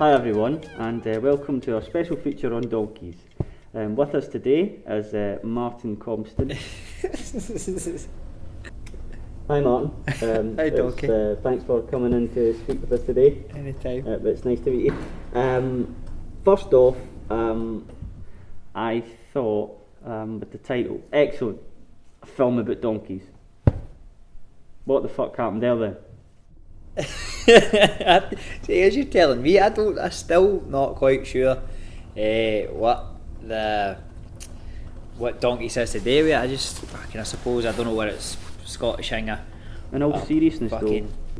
Hi everyone, and welcome to our special feature on donkeys. With us today is Martin Compston. Hi Martin. Hi Donkey. Thanks for coming in to speak with us today. Anytime. It's nice to meet you. First off, I thought with the title, excellent, a film about donkeys. What the fuck happened there then? See, as you're telling me, I'm still not quite sure what donkey says today with it. I suppose I don't know where it's Scottish hanger. In all seriousness though,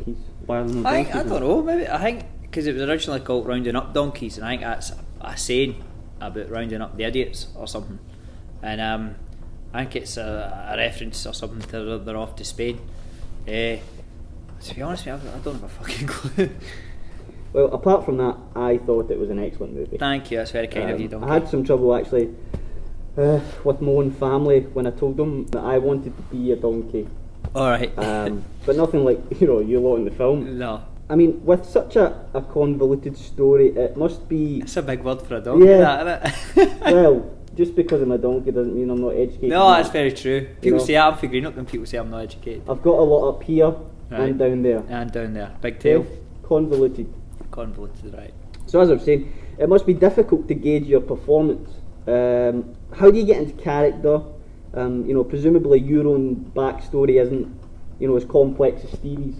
he's wilding on donkeys. I don't know, maybe, I think, because it was originally called Rounding Up Donkeys, and I think that's a saying about rounding up the idiots or something, and I think it's a reference or something to they're off to Spain. To be honest with you, I don't have a fucking clue. Well, apart from that, I thought it was an excellent movie. Thank you, that's very kind of you, Donkey. I had some trouble actually with my own family when I told them that I wanted to be a donkey. Alright. But nothing like, you lot in the film. No. I mean, with such a convoluted story, it must be... It's a big word for a donkey, that, isn't it? Well, just because I'm a donkey doesn't mean I'm not educated. No, that's very true. People say I'm for green up and people say I'm not educated. I've got a lot up here and down there. And down there. Big tail. Convoluted. Convoluted, right. So as I was saying, it must be difficult to gauge your performance. How do you get into character? Presumably your own backstory isn't, as complex as Stevie's.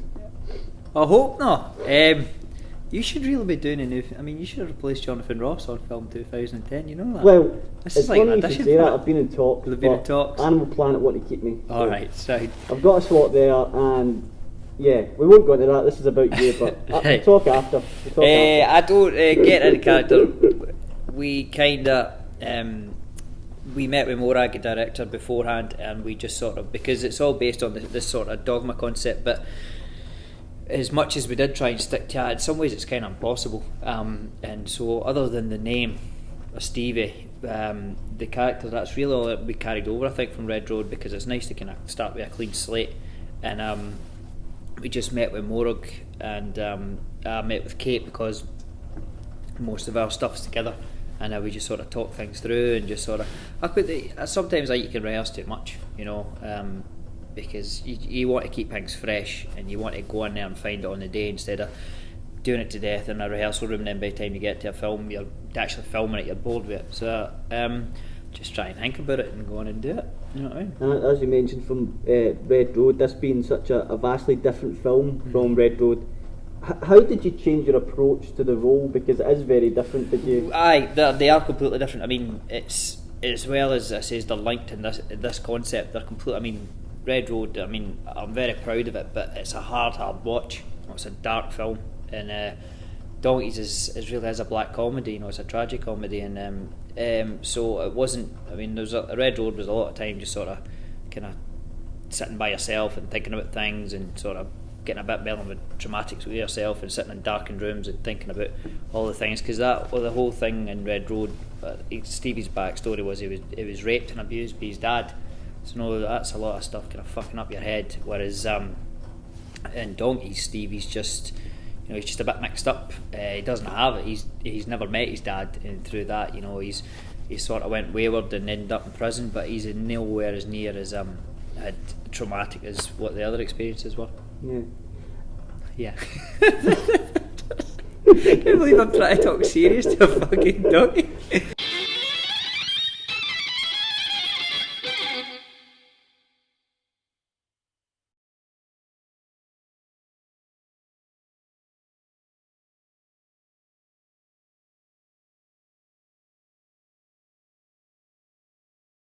I hope not. You should really be doing a new... you should have replaced Jonathan Ross on film 2010, you know that? Well, this it's is like funny you should say that. I've been in talks. You've been in talks? Animal Planet want to keep me. So Alright, so... I've got a slot there, and yeah, we won't go into that. This is about you, but we'll talk after. I don't get into character. We kind of... we met with Morag, the director, beforehand, and we just sort of... Because it's all based on this sort of dogma concept, but... As much as we did try and stick to it, in some ways it's kind of impossible. And so, other than the name of Stevie, the character, that's really all that we carried over, I think, from Red Road, because it's nice to kind of start with a clean slate. And we just met with Morag, and I met with Kate because most of our stuff's together, and we just sort of talk things through and just sort of. Sometimes you can rehearse too much, because you want to keep things fresh and you want to go in there and find it on the day instead of doing it to death in a rehearsal room, and then by the time you get to a film, you're actually filming it, you're bored with it. So just try and think about it and go on and do it. You know what I mean? And as you mentioned from Red Road, this being such a vastly different film from Red Road, how did you change your approach to the role? Because it is very different. Did you? Aye, they are completely different. It's as well as I says they're linked in this concept. They're complete. Red Road, I'm very proud of it, but it's a hard watch. It's a dark film, and Donkeys is really a black comedy. It's a tragic comedy, and so it wasn't. Red Road was a lot of time just sort of kind of sitting by yourself and thinking about things and sort of getting a bit melodramatic with yourself and sitting in darkened rooms and thinking about all the things, because the whole thing in Red Road, Stevie's backstory was he was raped and abused by his dad. So no, that's a lot of stuff kind of fucking up your head. Whereas in Donkeys, Stevie's just, he's just a bit mixed up. He doesn't have it. He's never met his dad, and through that, he sort of went wayward and ended up in prison. But he's nowhere as near as traumatic as what the other experiences were. Yeah. I can't believe I'm trying to talk serious to a fucking donkey.